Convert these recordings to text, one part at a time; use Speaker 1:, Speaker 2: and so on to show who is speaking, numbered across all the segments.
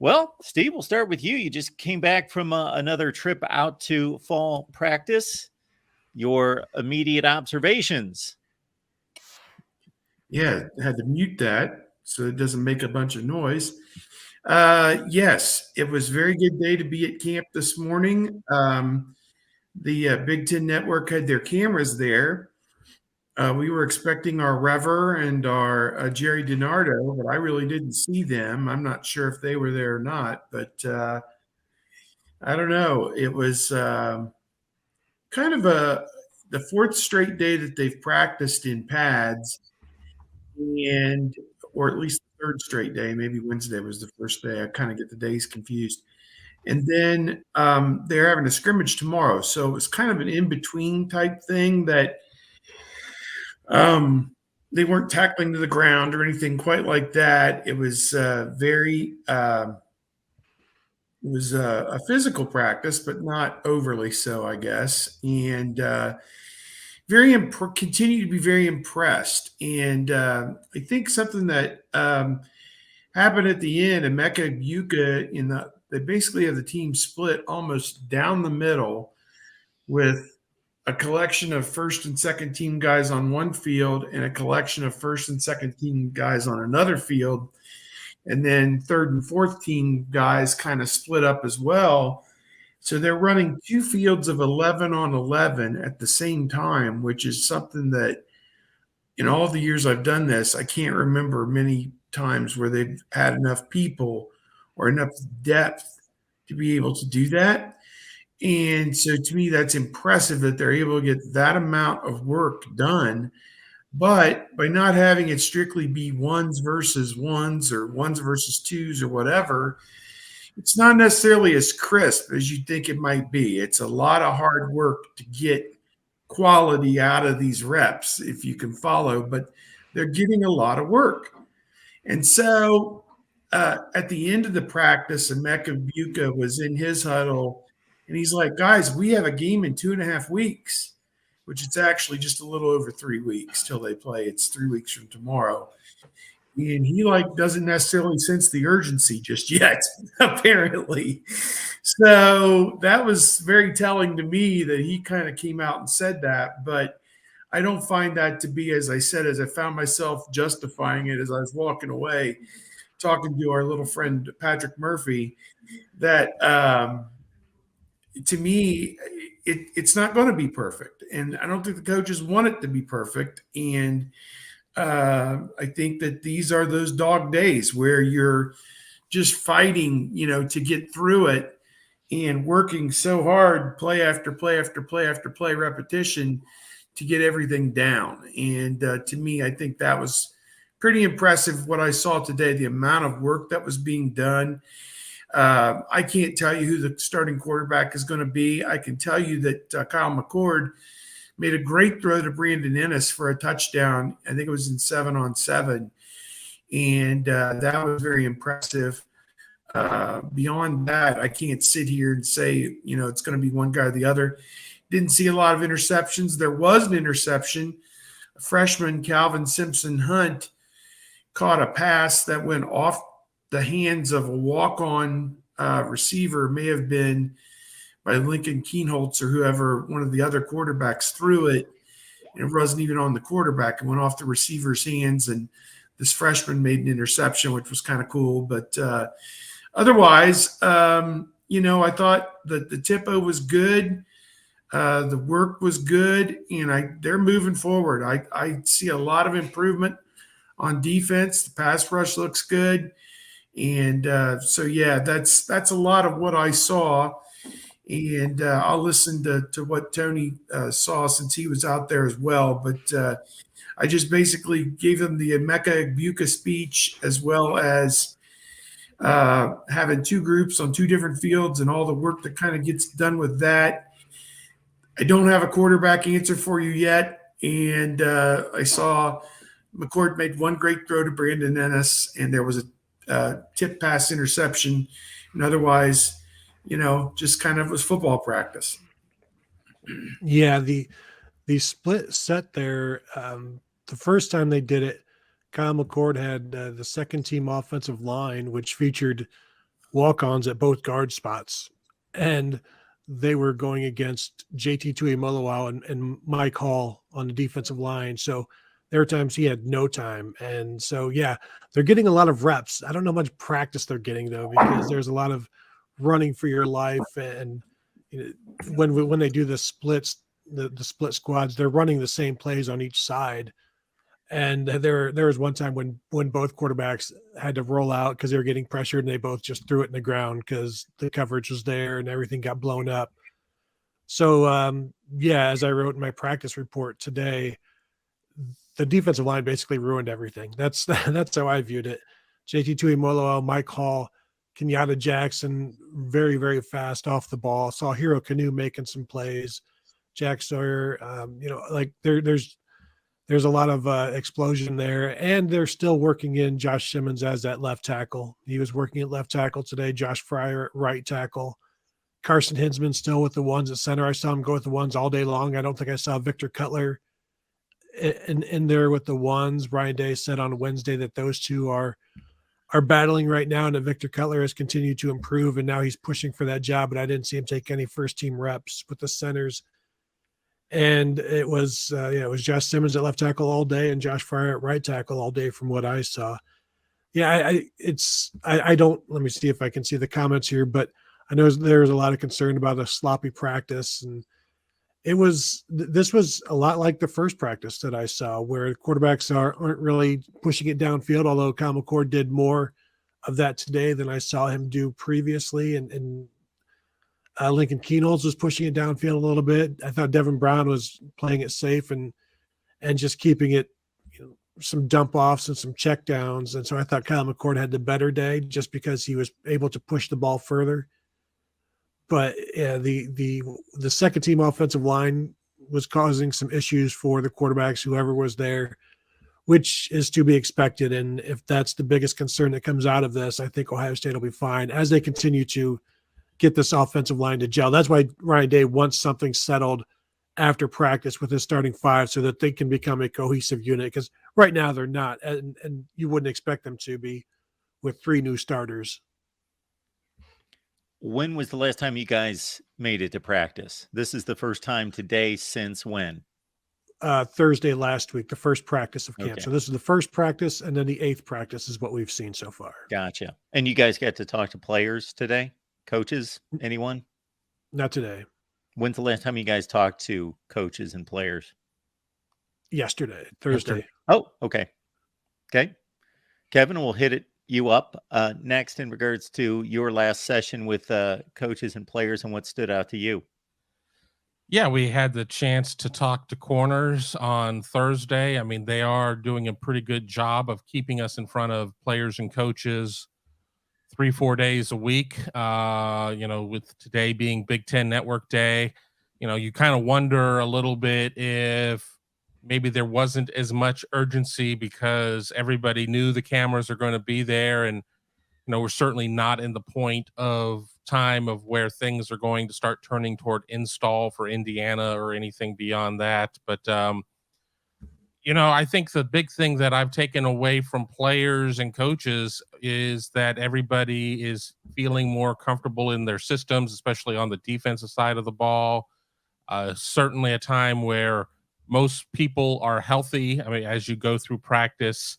Speaker 1: Well, Steve, we'll start with you. You just came back from another trip out to fall practice. Your immediate observations.
Speaker 2: Yeah, I had to mute that so it doesn't make a bunch of noise. Yes, it was a very good day to be at camp this morning. The Big Ten Network had their cameras there. We were expecting our Rever and our Jerry DiNardo, but I really didn't see them. I'm not sure if they were there or not, but I don't know. It was kind of the fourth straight day that they've practiced in pads, and or at least the third straight day. Maybe Wednesday was the first day. I kind of get the days confused. And then they're having a scrimmage tomorrow, so it was kind of an in between type thing that they weren't tackling to the ground or anything quite like that. It was very. It was a physical practice, but not overly so, I guess. And continue to be very impressed. And I think something that happened at the end, and Mecca Yuka they basically have the team split almost down the middle with a collection of first and second team guys on one field and a collection of first and second team guys on another field. And then third and fourth team guys kind of split up as well. So they're running two fields of 11 on 11 at the same time, which is something that in all the years I've done this, I can't remember many times where they've had enough people or enough depth to be able to do that. And so to me, that's impressive that they're able to get that amount of work done. But by not having it strictly be ones versus ones or ones versus twos or whatever, it's not necessarily as crisp as you think it might be. It's a lot of hard work to get quality out of these reps, if you can follow, but they're getting a lot of work. And so at the end of the practice, Emeka Buka was in his huddle, and he's like, guys, we have a game in 2.5 weeks, which it's actually just a little over 3 weeks till they play. It's 3 weeks from tomorrow. And he doesn't necessarily sense the urgency just yet, apparently. So that was very telling to me that he kind of came out and said that. But I don't find that to be, as I said, as I found myself justifying it as I was walking away, talking to our little friend Patrick Murphy, that to me, it's not going to be perfect. And I don't think the coaches want it to be perfect. And I think that these are those dog days where you're just fighting, to get through it and working so hard, play after play after play after play, repetition to get everything down. And to me, I think that was pretty impressive what I saw today, the amount of work that was being done. I can't tell you who the starting quarterback is going to be. I can tell you that Kyle McCord made a great throw to Brandon Ennis for a touchdown. I think it was in 7-on-7. And that was very impressive. Beyond that, I can't sit here and say, it's going to be one guy or the other. Didn't see a lot of interceptions. There was an interception. A freshman, Calvin Simpson Hunt, caught a pass that went off the hands of a walk-on receiver, may have been by Lincoln Keenholz or whoever, one of the other quarterbacks threw it, and it wasn't even on the quarterback. It went off the receiver's hands, and this freshman made an interception, which was kind of cool. But otherwise, I thought that the tempo was good. The work was good, and they're moving forward. I see a lot of improvement on defense. The pass rush looks good. And so, yeah, that's a lot of what I saw. And I'll listen to what Tony saw since he was out there as well. But I just basically gave him the Emeka Buka speech, as well as having two groups on two different fields and all the work that kind of gets done with that. I don't have a quarterback answer for you yet. And I saw McCord made one great throw to Brandon Ennis, and there was a tip pass interception. And otherwise, just kind of was football practice.
Speaker 3: Yeah, the split set there, the first time they did it, Kyle McCord had the second team offensive line, which featured walk-ons at both guard spots, and they were going against JT Tuimoloau and Mike Hall on the defensive line. So there were times he had no time. And so, yeah, they're getting a lot of reps. I don't know how much practice they're getting, though, because there's a lot of running for your life. And when they do the splits, the split squads, they're running the same plays on each side. And there was one time when both quarterbacks had to roll out because they were getting pressured, and they both just threw it in the ground because the coverage was there and everything got blown up. So, yeah, as I wrote in my practice report today, the defensive line basically ruined everything. That's how I viewed it. JT Tuimoloau, Mike Hall, Kenyatta Jackson, very, very fast off the ball. Saw Hero Canoe making some plays. Jack Sawyer, like there's a lot of explosion there, and they're still working in Josh Simmons as that left tackle. He was working at left tackle today. Josh Fryer at right tackle. Carson Hinsman still with the ones at center. I saw him go with the ones all day long. I don't think I saw Victor Cutler in there with the ones. Ryan Day said on Wednesday that those two are battling right now, and that Victor Cutler has continued to improve, and now he's pushing for that job, but I didn't see him take any first team reps with the centers. And it was Josh Simmons at left tackle all day and Josh Fryer at right tackle all day from what I saw. Yeah, I don't, let me see if I can see the comments here, but I know there's a lot of concern about a sloppy practice, and this was a lot like the first practice that I saw, where quarterbacks aren't really pushing it downfield, although Kyle McCord did more of that today than I saw him do previously, and Lincoln Keenholz was pushing it downfield a little bit. I thought Devin Brown was playing it safe and just keeping it, some dump offs and some check downs. And so I thought Kyle McCord had the better day just because he was able to push the ball further. But yeah, the second team offensive line was causing some issues for the quarterbacks, whoever was there, which is to be expected. And if that's the biggest concern that comes out of this, I think Ohio State will be fine as they continue to get this offensive line to gel. That's why Ryan Day wants something settled after practice with his starting five so that they can become a cohesive unit, because right now they're not, and you wouldn't expect them to be with three new starters.
Speaker 1: When was the last time you guys made it to practice? This is the first time today since when?
Speaker 3: Thursday last week, the first practice of camp.
Speaker 1: Okay.
Speaker 3: So this is the first practice, and then the 8th practice is what we've seen so far.
Speaker 1: Gotcha. And you guys got to talk to players today? Coaches? Anyone?
Speaker 3: Not today.
Speaker 1: When's the last time you guys talked to coaches and players?
Speaker 3: Yesterday, Thursday.
Speaker 1: Oh, okay. Okay. Kevin, we'll hit you up next in regards to your last session with coaches and players and what stood out to you.
Speaker 4: Yeah, we had the chance to talk to corners on Thursday. I mean, they are doing a pretty good job of keeping us in front of players and coaches 3-4 days a week. With today being Big Ten Network Day, you kind of wonder a little bit if maybe there wasn't as much urgency because everybody knew the cameras are going to be there. And, we're certainly not in the point of time of where things are going to start turning toward install for Indiana or anything beyond that. But, I think the big thing that I've taken away from players and coaches is that everybody is feeling more comfortable in their systems, especially on the defensive side of the ball. Certainly a time where most people are healthy. I mean, as you go through practice,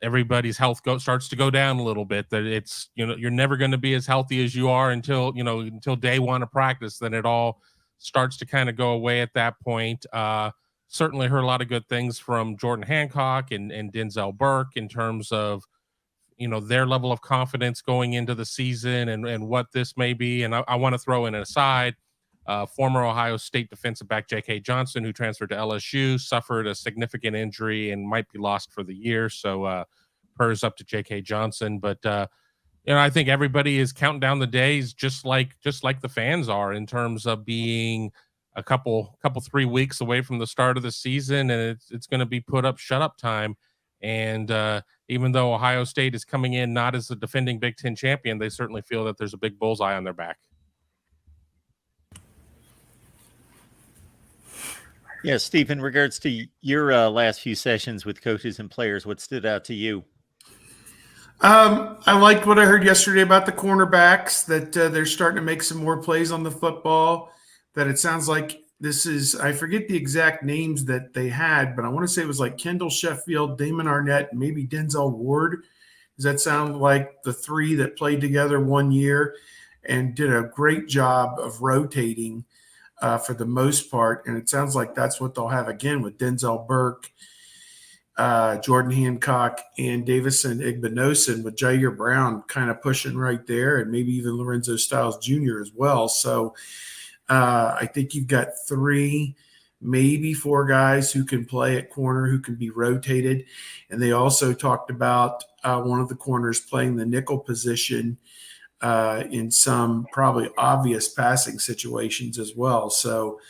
Speaker 4: everybody's health starts to go down a little bit. That it's, you're never going to be as healthy as you are until day one of practice. Then it all starts to kind of go away at that point. Certainly heard a lot of good things from Jordan Hancock and Denzel Burke in terms of, their level of confidence going into the season and what this may be. And I want to throw in an aside. Former Ohio State defensive back J.K. Johnson, who transferred to LSU, suffered a significant injury and might be lost for the year. So prayers up to J.K. Johnson. But I think everybody is counting down the days, just like the fans are, in terms of being a couple 3 weeks away from the start of the season, and it's going to be put up, shut up time. And even though Ohio State is coming in not as the defending Big Ten champion, they certainly feel that there's a big bullseye on their back.
Speaker 1: Yeah, Steve, in regards to your last few sessions with coaches and players, what stood out to you?
Speaker 2: I liked what I heard yesterday about the cornerbacks, that they're starting to make some more plays on the football. That it sounds like this is, I forget the exact names that they had, but I want to say it was like Kendall Sheffield, Damon Arnett, and maybe Denzel Ward. Does that sound like the three that played together one year and did a great job of rotating for the most part? And it sounds like that's what they'll have again with Denzel Burke, Jordan Hancock, and Davison Igbinosun, with Jair Brown kind of pushing right there, and maybe even Lorenzo Styles Jr. as well. So I think you've got three, maybe four guys who can play at corner, who can be rotated. And they also talked about one of the corners playing the nickel position in some probably obvious passing situations as well. So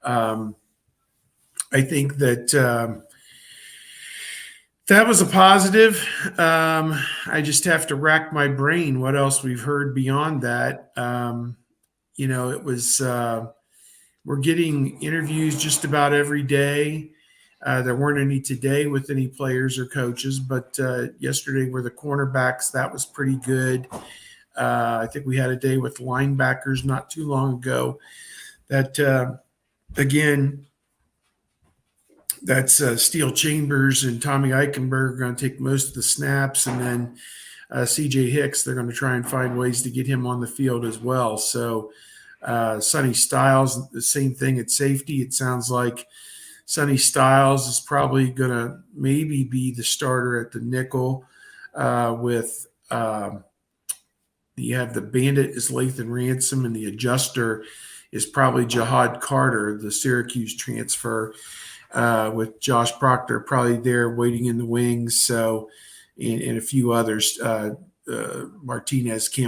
Speaker 2: I think that that was a positive. I just have to rack my brain what else we've heard beyond that. It was we're getting interviews just about every day. There weren't any today with any players or coaches, but yesterday were the cornerbacks. That was pretty good. I think we had a day with linebackers not too long ago. That again, that's Steele Chambers and Tommy Eichenberg are going to take most of the snaps, and then CJ Hicks, they're going to try and find ways to get him on the field as well. So Sonny Styles, the same thing at safety. It sounds like Sonny Styles is probably going to maybe be the starter at the nickel with you have the bandit is Lathan Ransom, and the adjuster is probably Jihad Carter, the Syracuse transfer, with Josh Proctor probably there waiting in the wings. So, and a few others. Cam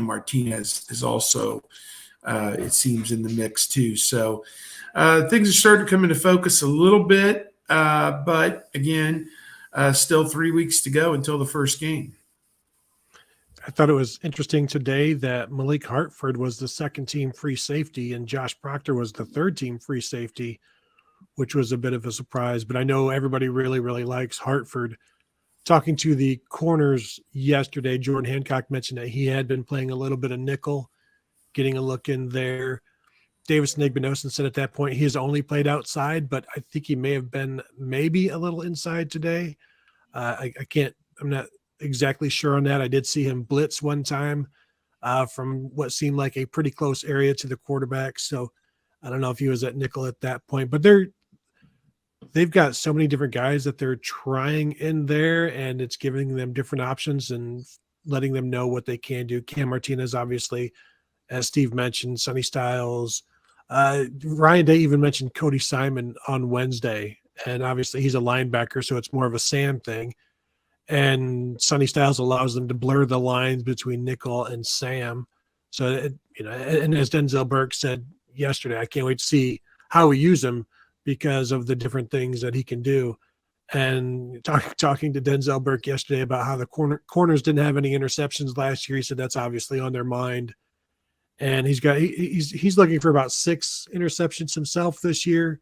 Speaker 2: Martinez is also, it seems, in the mix too. So things are starting to come into focus a little bit. But again, still 3 weeks to go until the first game.
Speaker 3: I thought it was interesting today that Malik Hartford was the second team free safety and Josh Proctor was the third team free safety, which was a bit of a surprise. But I know everybody really, really likes Hartford. Talking to the corners yesterday, Jordan Hancock mentioned that he had been playing a little bit of nickel, getting a look in there. Davison Igbinosun said at that point he has only played outside, but I think he may have been maybe a little inside today. I'm not exactly sure on that. I did see him blitz one time from what seemed like a pretty close area to the quarterback. So I don't know if he was at nickel at that point, but they've got so many different guys that they're trying in there, and it's giving them different options and letting them know what they can do. Cam Martinez, obviously, as Steve mentioned, Sonny Styles. Ryan Day even mentioned Cody Simon on Wednesday, and obviously he's a linebacker, so it's more of a Sam thing. And Sonny Styles allows them to blur the lines between nickel and Sam. So, and as Denzel Burke said yesterday, I can't wait to see how we use him because of the different things that he can do. And talking to Denzel Burke yesterday about how the corners didn't have any interceptions last year, he said that's obviously on their mind. And he's looking for about 6 interceptions himself this year.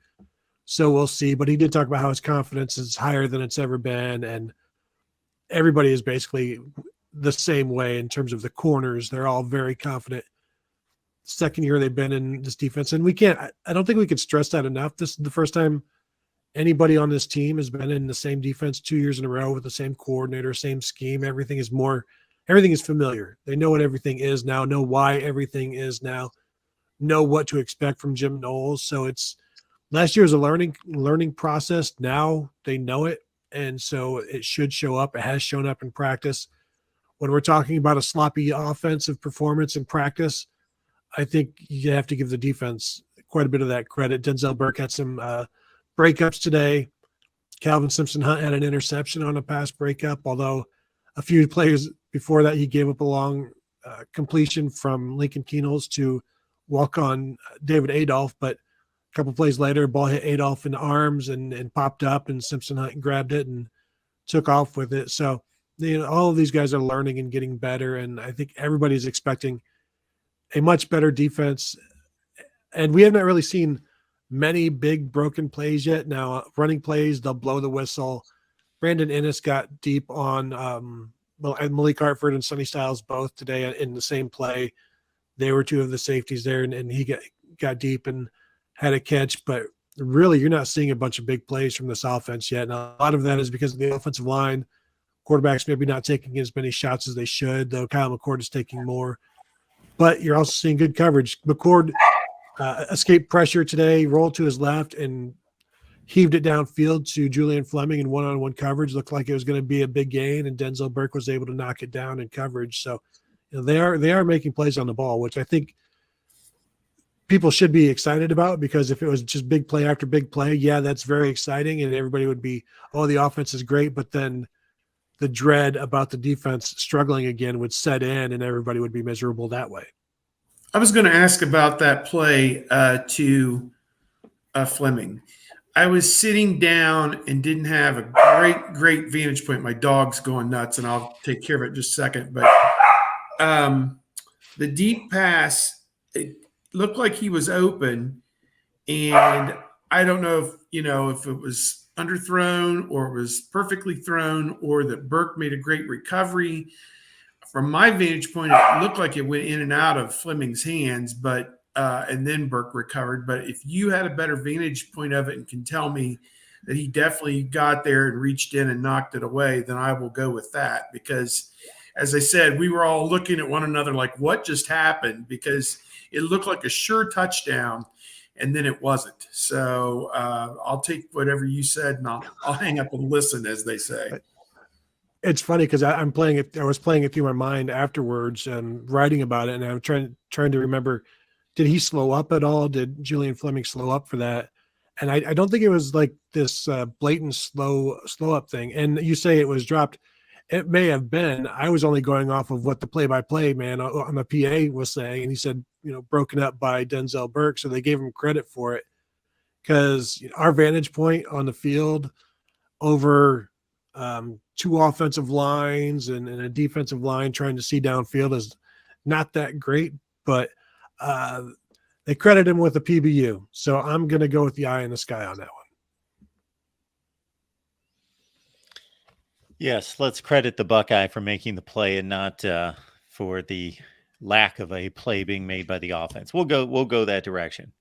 Speaker 3: So we'll see. But he did talk about how his confidence is higher than it's ever been. And everybody is basically the same way in terms of the corners. They're all very confident. Second year they've been in this defense. And I don't think we could stress that enough. This is the first time anybody on this team has been in the same defense 2 years in a row with the same coordinator, same scheme. Everything is familiar. They know what everything is now, know why everything is now, know what to expect from Jim Knowles. So last year was a learning process. Now they know it. And so it should show up. It has shown up in practice. When we're talking about a sloppy offensive performance in practice, I think you have to give the defense quite a bit of that credit. Denzel Burke had some breakups today. Calvin Simpson-Hunt had an interception on a pass breakup, although a few players before that he gave up a long completion from Lincoln Keenels to walk on David Adolph, but a couple plays later, ball hit Adolph in the arms and popped up, and Simpson-Hunt grabbed it and took off with it. So, all of these guys are learning and getting better, and I think everybody's expecting a much better defense. And we have not really seen many big broken plays yet. Now, running plays, they'll blow the whistle. Brandon Ennis got deep on and Malik Hartford and Sonny Styles both today in the same play. They were two of the safeties there, and he got deep and had a catch. But really, you're not seeing a bunch of big plays from this offense yet. And a lot of that is because of the offensive line. Quarterbacks maybe not taking as many shots as they should, though Kyle McCord is taking more. But you're also seeing good coverage. McCord escaped pressure today, rolled to his left, and heaved it downfield to Julian Fleming in one-on-one coverage. Looked like it was going to be a big gain, and Denzel Burke was able to knock it down in coverage. So, they are making plays on the ball, which I think people should be excited about, because if it was just big play after big play, yeah, that's very exciting, and everybody would be, oh, the offense is great, but then the dread about the defense struggling again would set in, and everybody would be miserable that way.
Speaker 2: I was going to ask about that play to Fleming. I was sitting down and didn't have a great vantage point. My dog's going nuts, and I'll take care of it in just a second. But the deep pass, it looked like he was open, and I don't know if it was underthrown or it was perfectly thrown, or that Burke made a great recovery. From my vantage point, it looked like it went in and out of Fleming's hands, but and then Burke recovered. But if you had a better vantage point of it and can tell me that he definitely got there and reached in and knocked it away, then I will go with that. Because, as I said, we were all looking at one another like, what just happened? Because it looked like a sure touchdown, and then it wasn't. So I'll take whatever you said, and I'll hang up and listen, as they say.
Speaker 3: It's funny because I'm playing it. I was playing it through my mind afterwards and writing about it, and I'm trying to remember, did he slow up at all? Did Julian Fleming slow up for that? And I don't think it was like this blatant slow up thing. And you say it was dropped. It may have been. I was only going off of what the play-by-play man on the PA was saying, and he said, broken up by Denzel Burke. So they gave him credit for it, because our vantage point on the field over two offensive lines and a defensive line trying to see downfield is not that great, but they credit him with a PBU. So I'm going to go with the eye in the sky on that one.
Speaker 1: Yes, let's credit the Buckeye for making the play and not for the lack of a play being made by the offense. We'll go that direction.